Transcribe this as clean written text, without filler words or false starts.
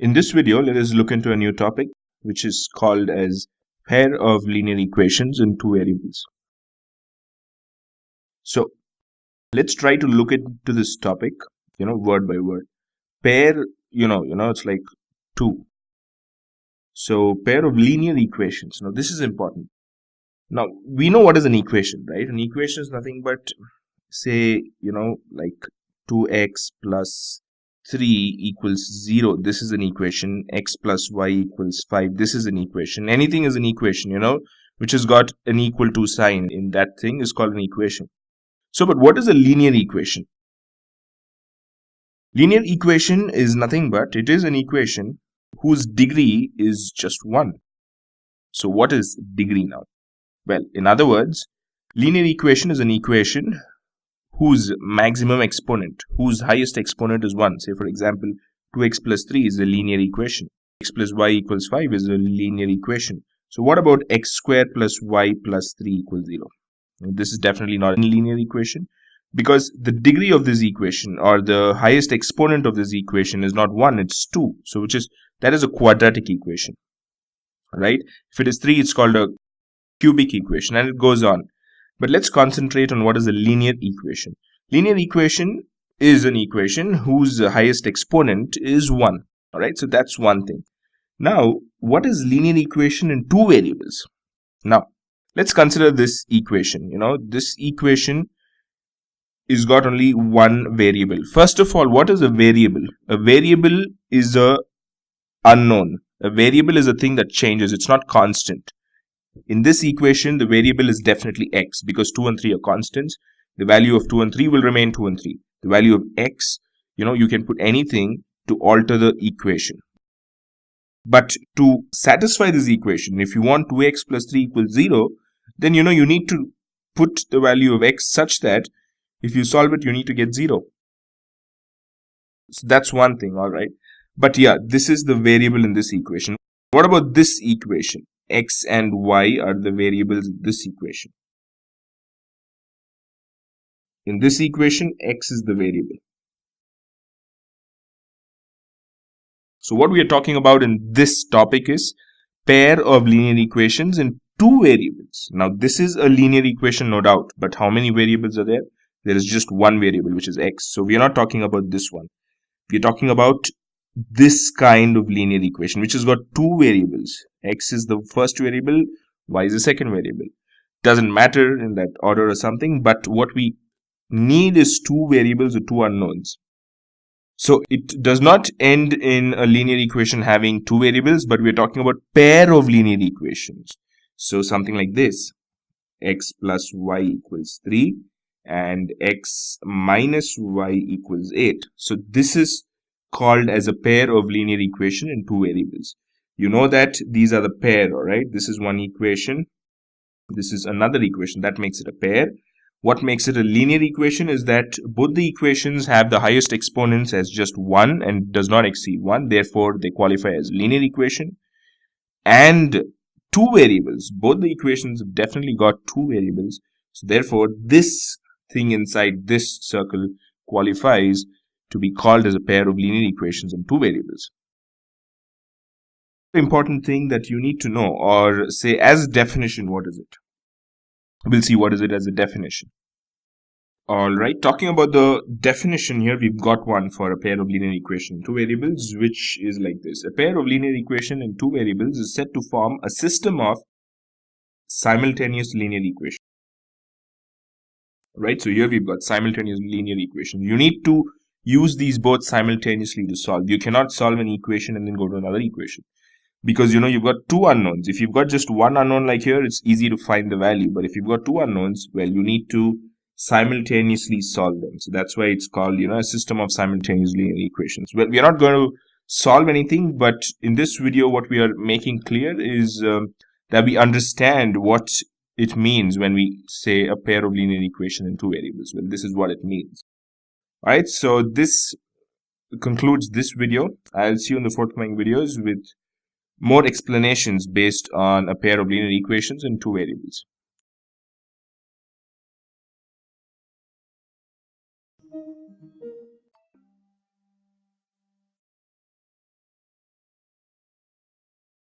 In this video, let us look into a new topic which is called as pair of linear equations in two variables. So let's try to look into this topic, word by word. Pair, it's like two. So pair of linear equations. Now this is important. Now we know what is an equation, right? An equation is nothing but, say, like 2x plus 3 equals 0. This is an equation. X plus y equals 5. This is an equation. Anything is an equation, which has got an equal to sign in that thing is called an equation. So, but what is a linear equation? Linear equation is nothing but, it is an equation whose degree is just 1. So what is degree now? Well, in other words, linear equation is an equation whose maximum exponent, whose highest exponent is 1. Say for example, 2x plus 3 is a linear equation. X plus y equals 5 is a linear equation. So what about x squared plus y plus 3 equals 0? This is definitely not a linear equation, because the degree of this equation or the highest exponent of this equation is not 1, it's 2. So that is a quadratic equation, right? If it is 3, it's called a cubic equation, and it goes on. But let's concentrate on what is a linear equation. Linear equation is an equation whose highest exponent is 1. Alright, so that's one thing. Now, what is linear equation in two variables? Now, let's consider this equation. This equation is got only one variable. First of all, what is a variable? A variable is a unknown. A variable is a thing that changes. It's not constant. In this equation, the variable is definitely x, because 2 and 3 are constants. The value of 2 and 3 will remain 2 and 3. The value of x, you can put anything to alter the equation. But to satisfy this equation, if you want 2x plus 3 equals 0, then you need to put the value of x such that if you solve it, you need to get 0. So that's one thing, alright. But yeah, this is the variable in this equation. What about this equation? X and y are the variables in this equation. In this equation, x is the variable. So what we are talking about in this topic is pair of linear equations in two variables. Now this is a linear equation, no doubt, but how many variables are there? There is just one variable, which is x. So we are not talking about this one. We are talking about this kind of linear equation, which has got two variables. X is the first variable, y is the second variable. Doesn't matter in that order or something, but what we need is two variables or two unknowns. So it does not end in a linear equation having two variables, but we're talking about pair of linear equations. So something like this: x plus y equals 3 and x minus y equals 8. So this is called as a pair of linear equation in two variables. You know that these are the pair, alright? This is one equation. This is another equation. That makes it a pair. What makes it a linear equation is that both the equations have the highest exponents as just 1 and does not exceed 1. Therefore, they qualify as linear equation. And two variables. Both the equations have definitely got two variables. So therefore, this thing inside this circle qualifies to be called as a pair of linear equations in two variables. Important thing that you need to know, or say as a definition, what is it? We'll see what is it as a definition. Alright, talking about the definition here, we've got one for a pair of linear equation in two variables, which is like this. A pair of linear equation in two variables is said to form a system of simultaneous linear equations. Right, so here we've got simultaneous linear equations. You need to use these both simultaneously to solve. You cannot solve an equation and then go to another equation, because you've got two unknowns. If you've got just one unknown like here, it's easy to find the value. But if you've got two unknowns, well, you need to simultaneously solve them. So that's why it's called, a system of simultaneous linear equations. Well, we are not going to solve anything, but in this video, what we are making clear is that we understand what it means when we say a pair of linear equation in two variables. Well, this is what it means. Alright, so this concludes this video. I'll see you in the forthcoming videos with more explanations based on a pair of linear equations in two variables.